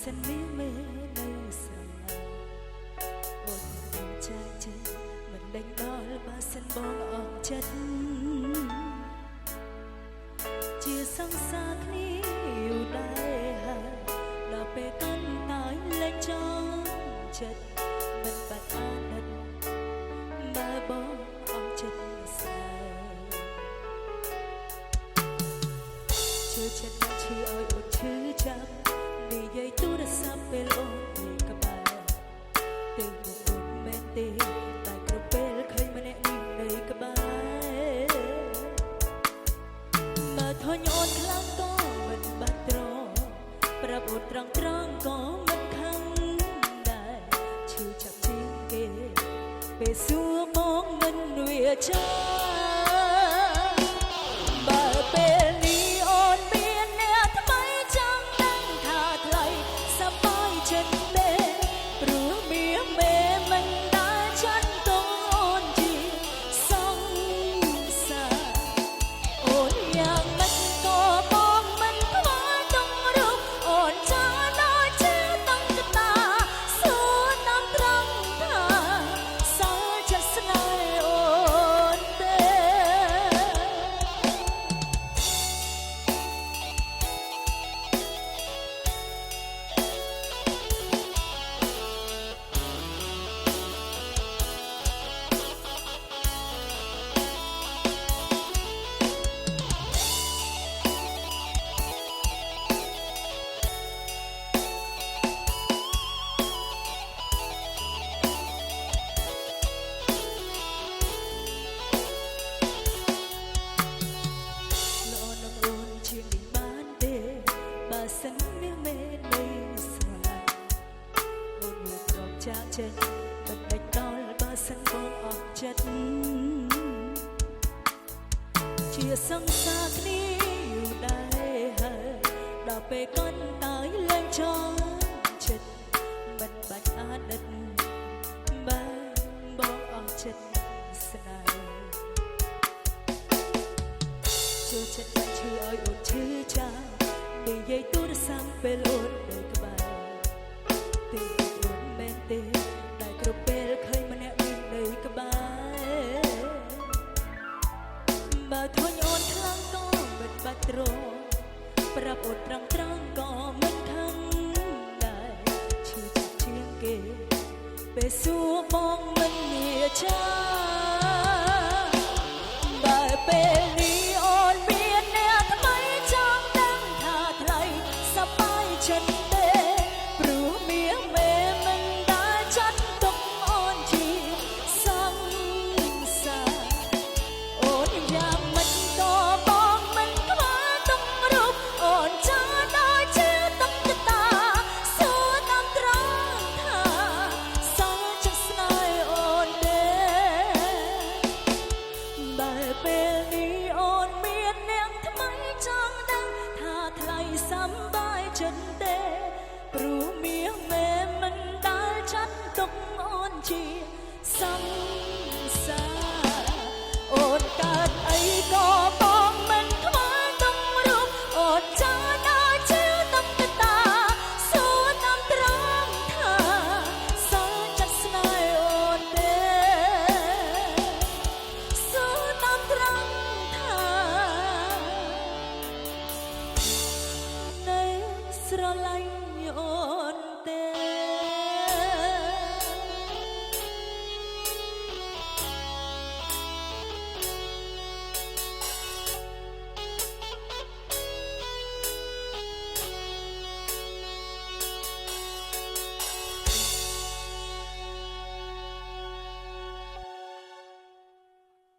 សិនមានមេនៅស្រឡាញ់អូនចាចេះមិនដេញដល់បើសិនបងអស់ចិត្តជាសង្សារគ្នាយូរដែរហើយដល់ពេលកាន់តែលេចចង់ចិត្តមិនបាត់អាណិតបើបងអស់ចិត្តស្នេហ៍ជួយចិត្តដាក់ឈឺឲ្យអូនឈឺចាប់និយាយទូរស័ព្ទពេលអូននិយាយក្បែរទៅមកអូនមែនទេតែគ្រប់ពេលឃើញម្នាក់នេះនៅក្បែរបើធុញអូនខ្លាំងក៏មិនបាច់ត្រប្រាប់អូនត្រង់ក៏មិនខឹងដែរឈឺចាប់ជាងគេពេលសួរបងមិនវាចាបើពេលនេះអូនមានអ្នកថ្មីចង់ដឹងថាថ្លៃសប្បាយចិត្តទេព្រោះមានមេមិនដែលចាត់ទុកអូនជាសង្សារអូនយ៉ាងម៉េចក៏បងមិនខ្វល់ទង់រូបអូនចាដល់ជាតង់កតាសួរតាមត្រង់ថាសល់ចិត្តស្នេហ៍អូនទេបើសិនមានមេនៃស្រឡាញ់អូនមានក្រំចាក់ចិត្តមិនដេញដល់បើសិនបងអស់ចិត្តជាសង្សារគ្នាយូរដែរហើយដល់ពេលកាន់តែលែងចង់ចិត្តមិនបាច់អាណិតបើបងអស់ចិត្តស្នេហ៍ចូលចិត្តដាក់ឈឺឲ្យអូនឈឺចាំនិយាយទូរស័ព្ទពេលអូននៅក្បែរទីអូនមែនទេតែគ្រប់ពេលឃើញម្នាក់មាននៅក្បែរបើធុញអូនខ្លាំងក៏មិនបាច់ត្រប្រាប់អូនត្រង់ក៏មិនខឹងដែរឈឺចាប់ជាងគេពេលសួរបងមិនវាចាបើពេលនេះអូនមានអ្នកថ្មីចង់ដឹងថាថ្លៃសប្បាយចិត្ត